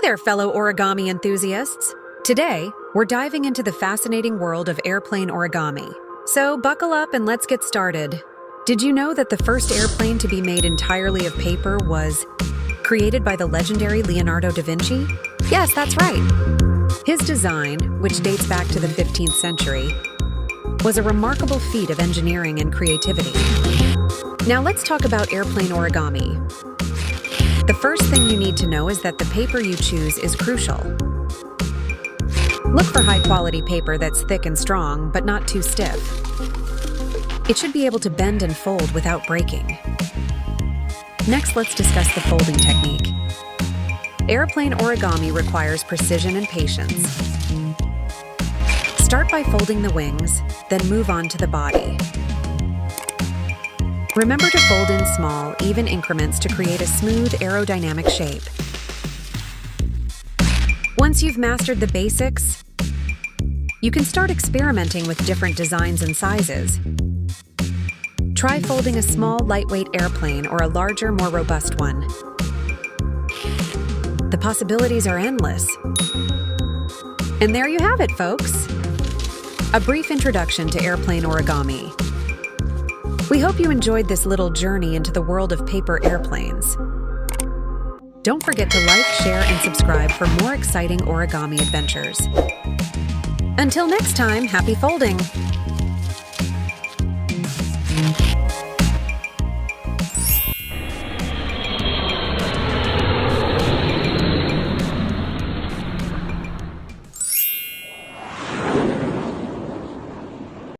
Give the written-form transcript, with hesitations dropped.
there, fellow origami enthusiasts! Today, we're diving into the fascinating world of airplane origami. So buckle up and let's get started. Did you know that the first airplane to be made entirely of paper was created by the legendary Leonardo da Vinci? Yes, that's right. His design, which dates back to the 15th century, was a remarkable feat of engineering and creativity. Now let's talk about airplane origami. The first thing you need to know is that the paper you choose is crucial. Look for high-quality paper that's thick and strong, but not too stiff. It should be able to bend and fold without breaking. Next, let's discuss the folding technique. Airplane origami requires precision and patience. Start by folding the wings, then move on to the body. Remember to fold in small, even increments to create a smooth, aerodynamic shape. Once you've mastered the basics, you can start experimenting with different designs and sizes. Try folding a small, lightweight airplane or a larger, more robust one. The possibilities are endless. And there you have it, folks. A brief introduction to airplane origami. We hope you enjoyed this little journey into the world of paper airplanes. Don't forget to like, share, and subscribe for more exciting origami adventures. Until next time, happy folding!